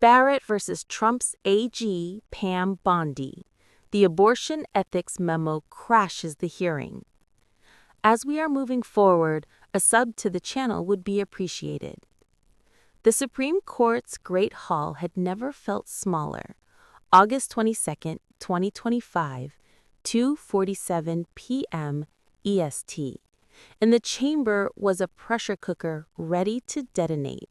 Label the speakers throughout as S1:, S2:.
S1: Barrett versus Trump's AG Pam Bondi. The abortion ethics memo crashes the hearing. As we are moving forward, a sub to the channel would be appreciated. The Supreme Court's Great Hall had never felt smaller. August 22, 2025, 2:47 p.m. EST. And the chamber was a pressure cooker ready to detonate.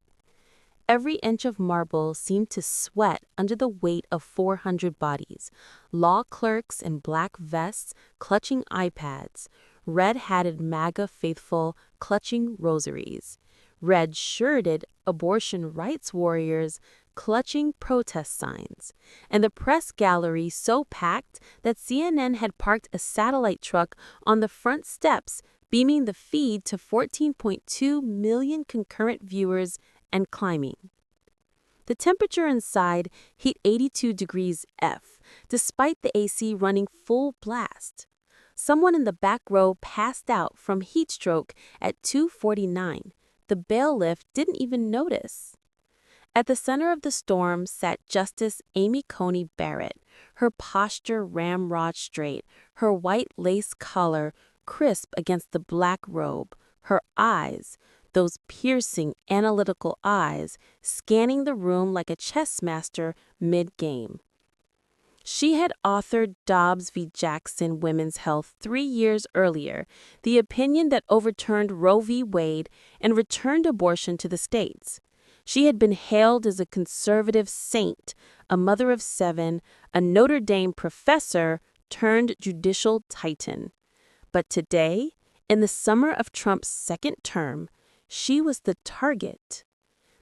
S1: Every inch of marble seemed to sweat under the weight of 400 bodies, law clerks in black vests clutching iPads, red-hatted MAGA faithful clutching rosaries, red-shirted abortion rights warriors clutching protest signs, and the press gallery so packed that CNN had parked a satellite truck on the front steps, beaming the feed to 14.2 million concurrent viewers and climbing. The temperature inside hit 82 degrees F, despite the AC running full blast. Someone in the back row passed out from heat stroke at 2:49. The bailiff didn't even notice. At the center of the storm sat Justice Amy Coney Barrett, her posture ramrod straight, her white lace collar crisp against the black robe, her eyes, those piercing, analytical eyes, scanning the room like a chess master mid-game. She had authored Dobbs v. Jackson Women's Health 3 years earlier, the opinion that overturned Roe v. Wade and returned abortion to the states. She had been hailed as a conservative saint, a mother of 7, a Notre Dame professor turned judicial titan. But today, in the summer of Trump's second term, she was the target.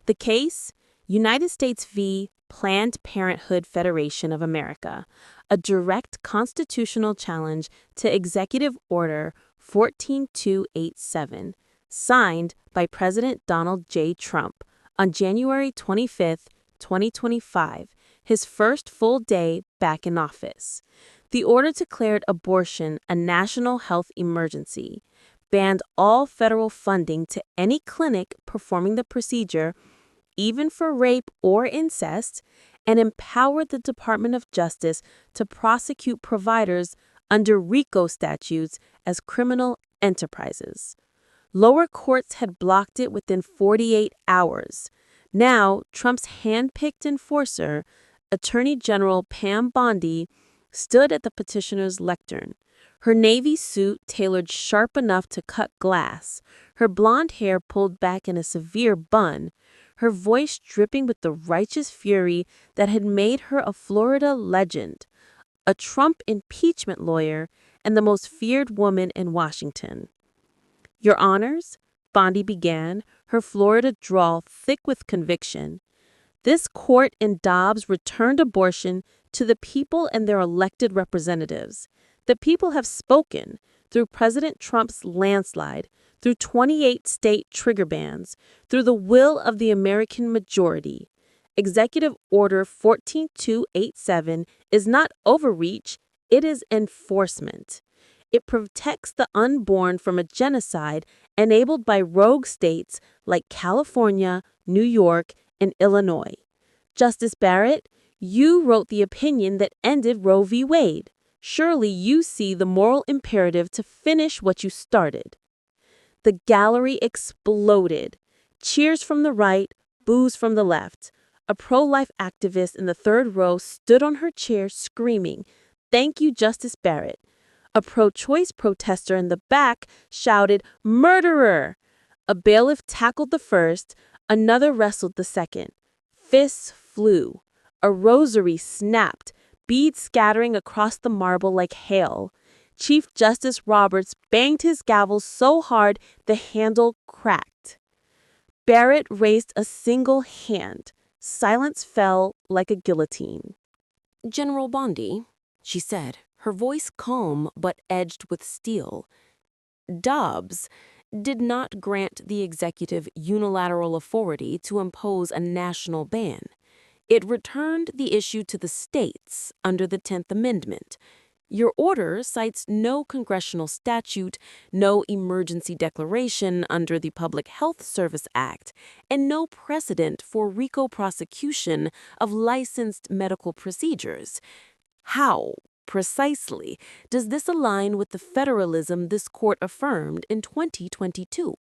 S1: The case? United States v. Planned Parenthood Federation of America, a direct constitutional challenge to Executive Order 14287, signed by President Donald J. Trump on January 25, 2025, his first full day back in office. The order declared abortion a national health emergency, banned all federal funding to any clinic performing the procedure, even for rape or incest, and empowered the Department of Justice to prosecute providers under RICO statutes as criminal enterprises. Lower courts had blocked it within 48 hours. Now, Trump's hand-picked enforcer, Attorney General Pam Bondi, stood at the petitioner's lectern, her navy suit tailored sharp enough to cut glass, her blonde hair pulled back in a severe bun, her voice dripping with the righteous fury that had made her a Florida legend, a Trump impeachment lawyer, and the most feared woman in Washington. Your Honors, Bondi began, her Florida drawl thick with conviction. This court in Dobbs returned abortion to the people and their elected representatives. The people have spoken through President Trump's landslide, through 28 state trigger bans, through the will of the American majority. Executive Order 14287 is not overreach, it is enforcement. It protects the unborn from a genocide enabled by rogue states like California, New York, and Illinois. Justice Barrett, you wrote the opinion that ended Roe v. Wade. Surely you see the moral imperative to finish what you started. The gallery exploded. Cheers from the right, boos from the left. A pro-life activist in the third row stood on her chair screaming, "Thank you, Justice Barrett." A pro-choice protester in the back shouted, "Murderer!" A bailiff tackled the first, another wrestled the second. Fists flew. A rosary snapped, beads scattering across the marble like hail. Chief Justice Roberts banged his gavel so hard the handle cracked. Barrett raised a single hand. Silence fell like a guillotine.
S2: "General Bondi," she said, her voice calm but edged with steel, "Dobbs did not grant the executive unilateral authority to impose a national ban. It returned the issue to the states under the 10th Amendment. Your order cites no congressional statute, no emergency declaration under the Public Health Service Act, and no precedent for RICO prosecution of licensed medical procedures. How, precisely, does this align with the federalism this court affirmed in 2022?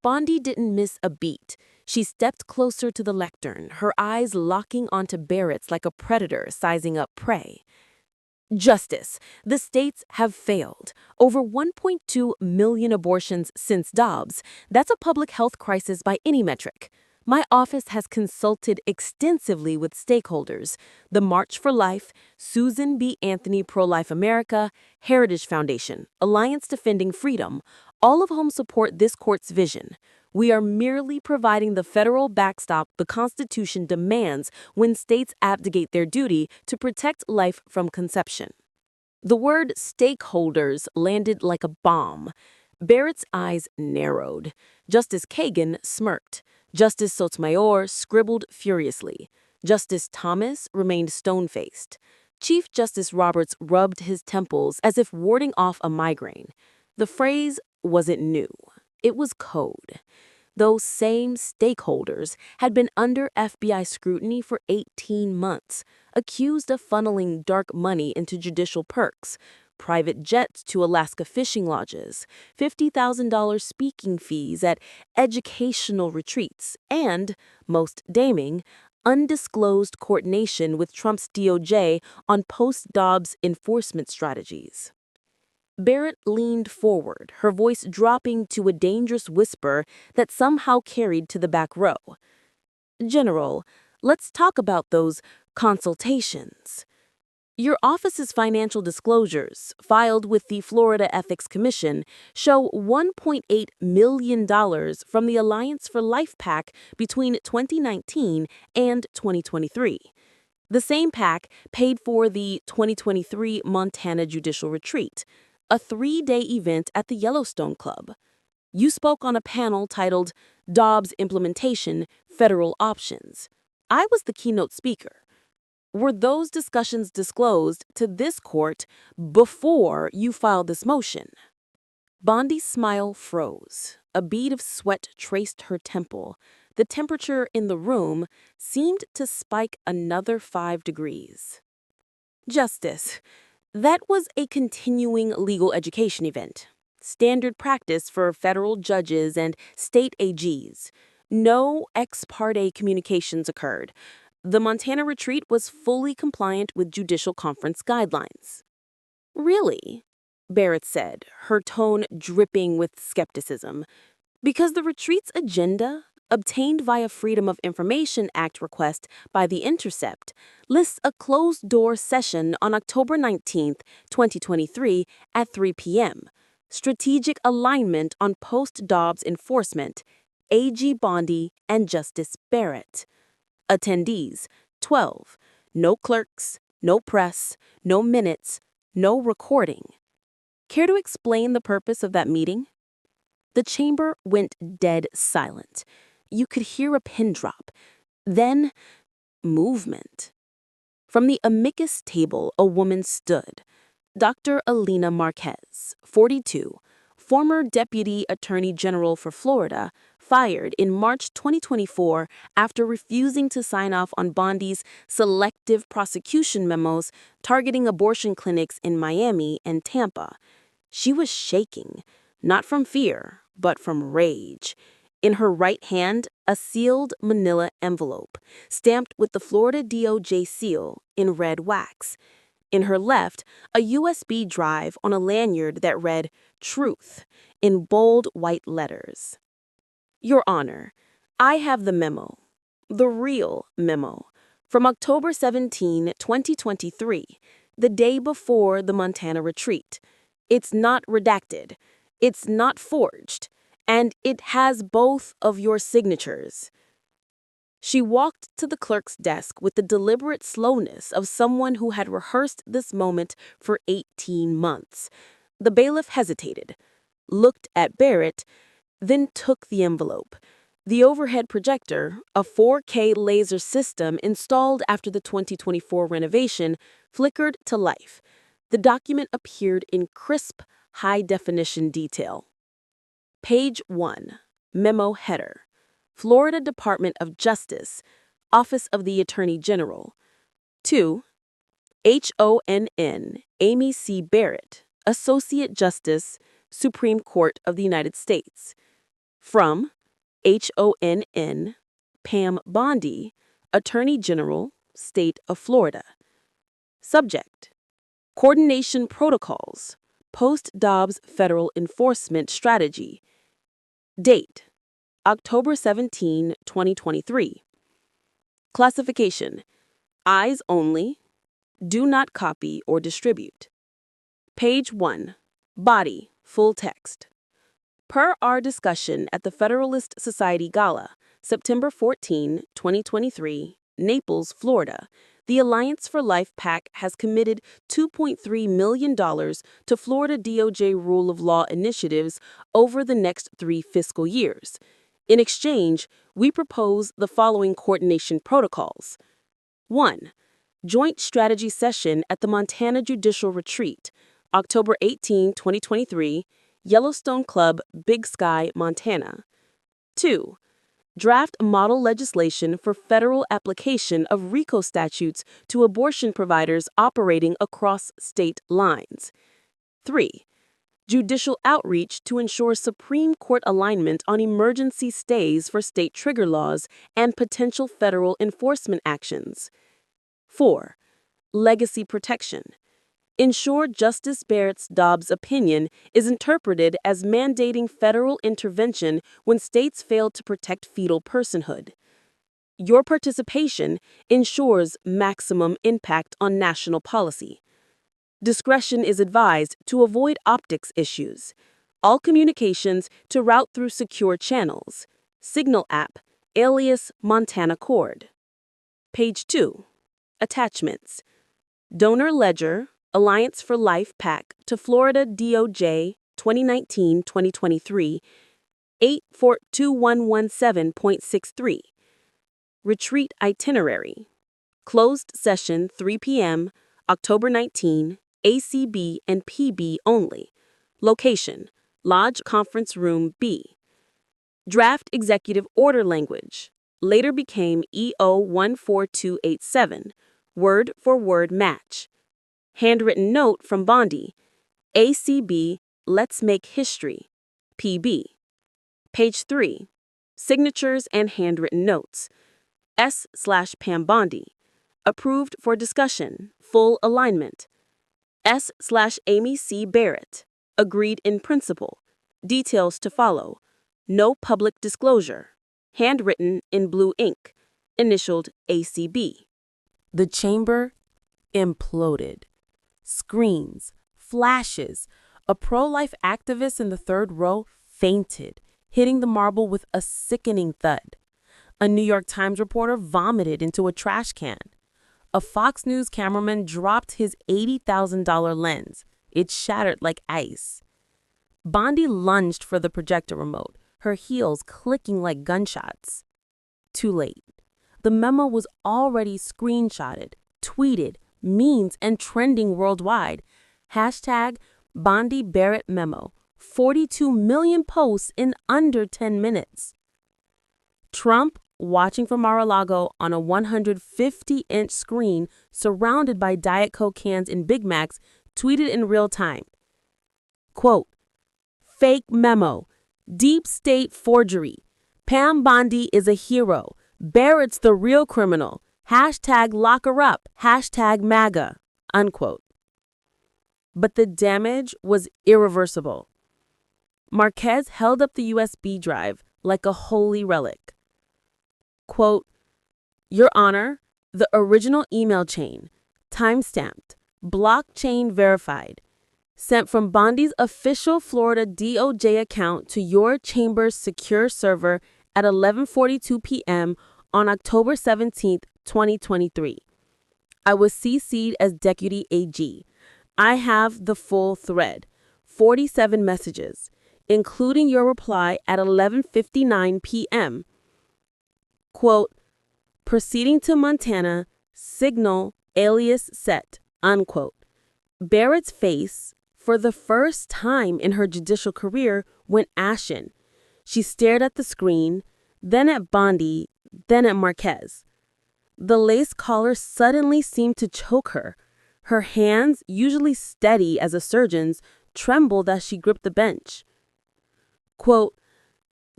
S2: Bondi didn't miss a beat. She stepped closer to the lectern, her eyes locking onto Barrett's like a predator sizing up prey. Justice, the states have failed. Over 1.2 million abortions since Dobbs. That's a public health crisis by any metric. My office has consulted extensively with stakeholders, the March for Life, Susan B. Anthony Pro-Life America, Heritage Foundation, Alliance Defending Freedom, all of whom support this court's vision. We are merely providing the federal backstop the Constitution demands when states abdicate their duty to protect life from conception. The word stakeholders landed like a bomb. Barrett's eyes narrowed. Justice Kagan smirked. Justice Sotomayor scribbled furiously. Justice Thomas remained stone-faced. Chief Justice Roberts rubbed his temples as if warding off a migraine. The phrase wasn't new. It was code. Those same stakeholders had been under FBI scrutiny for 18 months, accused of funneling dark money into judicial perks, private jets to Alaska fishing lodges, $50,000 speaking fees at educational retreats, and, most damning, undisclosed coordination with Trump's DOJ on post-Dobbs enforcement strategies. Barrett leaned forward, her voice dropping to a dangerous whisper that somehow carried to the back row. General, let's talk about those consultations. Your office's financial disclosures, filed with the Florida Ethics Commission, show $1.8 million from the Alliance for Life PAC between 2019 and 2023. The same PAC paid for the 2023 Montana Judicial Retreat, a 3-day event at the Yellowstone Club. You spoke on a panel titled Dobbs Implementation, Federal Options. I was the keynote speaker. Were those discussions disclosed to this court before you filed this motion? Bondi's smile froze. A bead of sweat traced her temple. The temperature in the room seemed to spike another 5 degrees. Justice, that was a continuing legal education event. Standard practice for federal judges and state AGs. No ex parte communications occurred. The Montana retreat was fully compliant with judicial conference guidelines. Really? Barrett said, her tone dripping with skepticism. Because the retreat's agenda, obtained via Freedom of Information Act request by The Intercept, lists a closed-door session on October 19, 2023 at 3 p.m. Strategic Alignment on Post-Dobbs Enforcement, AG Bondi and Justice Barrett. Attendees, 12. No clerks, no press, no minutes, no recording. Care to explain the purpose of that meeting? The chamber went dead silent. You could hear a pin drop. Then, movement. From the amicus table, a woman stood. Dr. Alina Marquez, 42, former Deputy Attorney General for Florida, fired in March 2024 after refusing to sign off on Bondi's selective prosecution memos targeting abortion clinics in Miami and Tampa. She was shaking, not from fear, but from rage. In her right hand, a sealed manila envelope, stamped with the Florida DOJ seal in red wax. In her left, a USB drive on a lanyard that read, Truth, in bold white letters. Your Honor, I have the memo, the real memo, from October 17, 2023, the day before the Montana retreat. It's not redacted. It's not forged. And it has both of your signatures. She walked to the clerk's desk with the deliberate slowness of someone who had rehearsed this moment for 18 months. The bailiff hesitated, looked at Barrett, then took the envelope. The overhead projector, a 4K laser system installed after the 2024 renovation, flickered to life.
S1: The document appeared in crisp, high-definition detail. Page 1. Memo header. Florida Department of Justice, Office of the Attorney General. 2. HONN Amy C. Barrett, Associate Justice, Supreme Court of the United States. From HONN Pam Bondi, Attorney General, State of Florida. Subject: Coordination Protocols, Post-Dobbs Federal Enforcement Strategy. Date: October 17, 2023. Classification: Eyes only. Do not copy or distribute. Page 1. Body, full text. Per our discussion at the Federalist Society Gala, September 14, 2023, Naples, Florida, the Alliance for Life PAC has committed $2.3 million to Florida DOJ rule of law initiatives over the next 3 fiscal years. In exchange, we propose the following coordination protocols. 1. Joint Strategy Session at the Montana Judicial Retreat, October 18, 2023, Yellowstone Club, Big Sky, Montana. 2. Draft model legislation for federal application of RICO statutes to abortion providers operating across state lines. 3. Judicial outreach to ensure Supreme Court alignment on emergency stays for state trigger laws and potential federal enforcement actions. 4. Legacy protection. Ensure Justice Barrett's Dobbs opinion is interpreted as mandating federal intervention when states fail to protect fetal personhood. Your participation ensures maximum impact on national policy. Discretion is advised to avoid optics issues. All communications to route through secure channels. Signal app, alias Montana Cord. Page 2. Attachments. Donor Ledger, Alliance for Life PAC to Florida DOJ 2019-2023, 8-2117.63. Retreat Itinerary. Closed session 3 p.m., October 19, ACB and PB only. Location: Lodge Conference Room B. Draft Executive Order language. Later became EO 14287. Word for word match. Handwritten note from Bondi. ACB, Let's Make History. PB. Page 3. Signatures and handwritten notes. S/Pam Bondi. Approved for discussion. Full alignment. S/Amy C. Barrett. Agreed in principle. Details to follow. No public disclosure. Handwritten in blue ink. Initialed ACB. The chamber imploded. Screams, flashes. A pro-life activist in the third row fainted, hitting the marble with a sickening thud. A New York Times reporter vomited into a trash can. A Fox News cameraman dropped his $80,000 lens. It shattered like ice. Bondi lunged for the projector remote, her heels clicking like gunshots. Too late. The memo was already screenshotted, tweeted, memes, and trending worldwide. Hashtag Bondi Barrett Memo. 42 million posts in under 10 minutes. Trump, watching from Mar-a-Lago on a 150-inch screen surrounded by Diet Coke cans and Big Macs, tweeted in real time. Quote, "Fake memo. Deep state forgery. Pam Bondi is a hero. Barrett's the real criminal. Hashtag lock her up. Hashtag MAGA." Unquote. But the damage was irreversible. Marquez held up the USB drive like a holy relic. Quote, "Your Honor, the original email chain, timestamped, blockchain verified, sent from Bondi's official Florida DOJ account to your chamber's secure server at 11:42 p.m. on October 17, 2023. I was CC'd as Deputy AG. I have the full thread, 47 messages, including your reply at 11:59 p.m. Quote, "Proceeding to Montana, signal alias set," unquote. Barrett's face, for the first time in her judicial career, went ashen. She stared at the screen, then at Bondi, then at Marquez. The lace collar suddenly seemed to choke her. Her hands, usually steady as a surgeon's, trembled as she gripped the bench. Quote,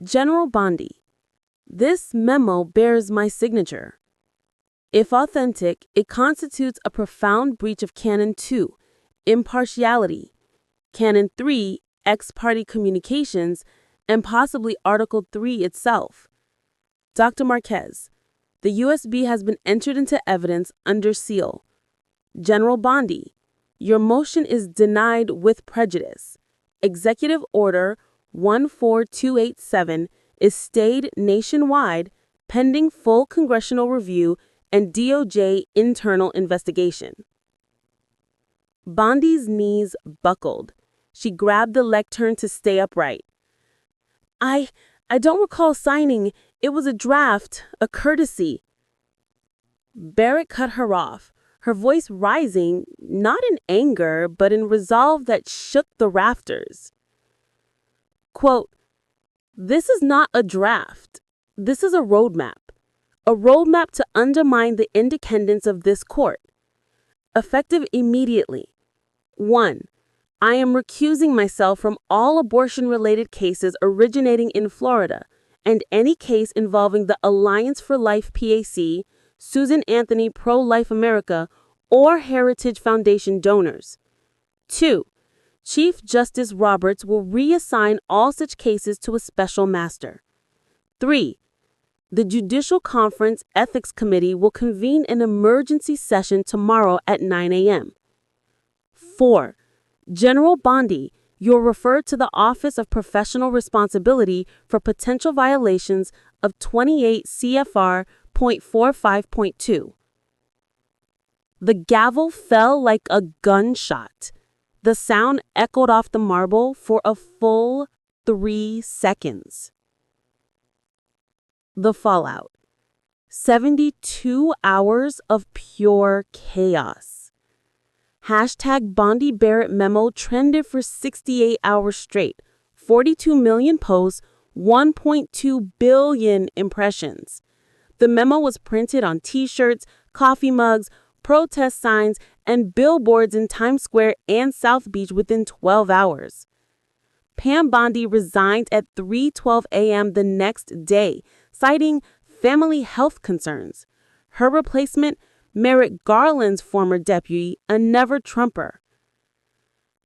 S1: General Bondi, this memo bears my signature. If authentic, it constitutes a profound breach of Canon 2, impartiality, Canon 3, ex-parte communications, and possibly Article 3 itself. Dr. Marquez, the USB has been entered into evidence under seal. General Bondi, your motion is denied with prejudice. Executive Order 14287 is stayed nationwide pending full congressional review and DOJ internal investigation. Bondi's knees buckled. She grabbed the lectern to stay upright. I don't recall signing. It was a draft, a courtesy. Barrett cut her off, her voice rising, not in anger, but in resolve that shook the rafters. Quote, this is not a draft. This is a roadmap to undermine the independence of this court. Effective immediately. 1. I am recusing myself from all abortion-related cases originating in Florida and any case involving the Alliance for Life PAC, Susan Anthony Pro-Life America, or Heritage Foundation donors. 2. Chief Justice Roberts will reassign all such cases to a special master. 3. The Judicial Conference Ethics Committee will convene an emergency session tomorrow at 9 a.m. 4. General Bondi, you're referred to the Office of Professional Responsibility for potential violations of 28 CFR .45.2. The gavel fell like a gunshot. The sound echoed off the marble for a full 3 seconds. The fallout. 72 hours of pure chaos. Hashtag Bondi Barrett memo trended for 68 hours straight. 42 million posts, 1.2 billion impressions. The memo was printed on t-shirts, coffee mugs, protest signs, and billboards in Times Square and South Beach within 12 hours. Pam Bondi resigned at 3:12 a.m. the next day, citing family health concerns. Her replacement, Merrick Garland's former deputy, a never-Trumper.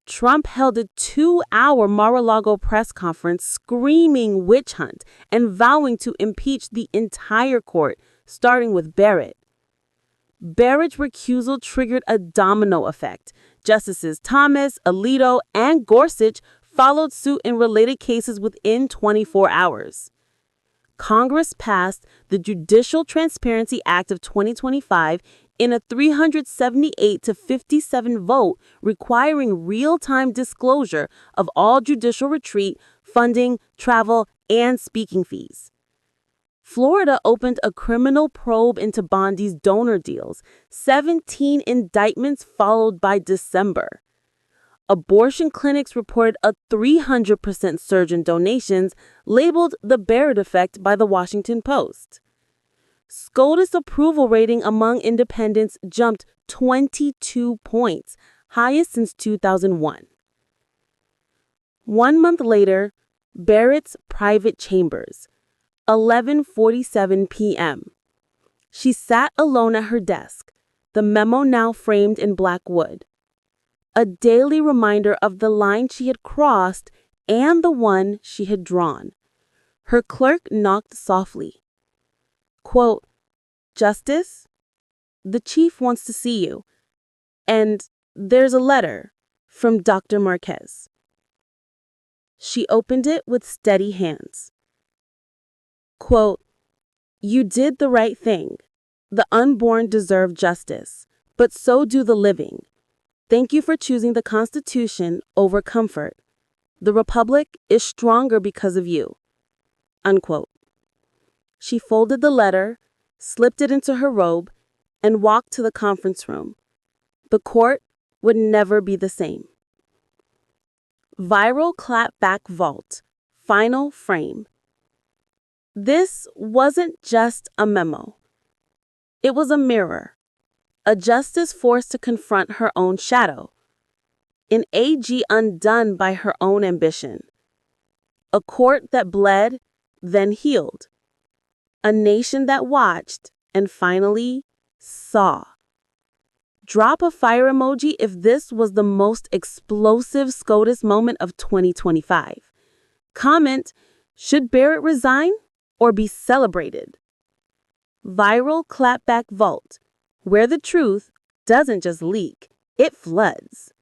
S1: Trump held a 2-hour Mar-a-Lago press conference screaming witch hunt and vowing to impeach the entire court, starting with Barrett. Barrett's recusal triggered a domino effect. Justices Thomas, Alito, and Gorsuch followed suit in related cases within 24 hours. Congress passed the Judicial Transparency Act of 2025 in a 378-57 vote requiring real-time disclosure of all judicial retreat, funding, travel, and speaking fees. Florida opened a criminal probe into Bondi's donor deals. 17 indictments followed by December. Abortion clinics reported a 300% surge in donations, labeled the Barrett effect by the Washington Post. SCOTUS approval rating among independents jumped 22 points, highest since 2001. 1 month later, Barrett's private chambers, 11:47 p.m. She sat alone at her desk, the memo now framed in black wood. A daily reminder of the line she had crossed and the one she had drawn. Her clerk knocked softly. Quote, Justice, the chief wants to see you, and there's a letter from Dr. Marquez. She opened it with steady hands. Quote, you did the right thing. The unborn deserve justice, but so do the living. Thank you for choosing the Constitution over comfort. The Republic is stronger because of you. Unquote. She folded the letter, slipped it into her robe, and walked to the conference room. The court, would never be the same. Viral clapback vault, final frame. This wasn't just a memo. It was a mirror, a justice forced to confront her own shadow, an AG undone by her own ambition, a court that bled, then healed, a nation that watched and finally saw. Drop a fire emoji if this was the most explosive SCOTUS moment of 2025. Comment, should Barrett resign or be celebrated? Viral clapback vault, where the truth doesn't just leak, it floods.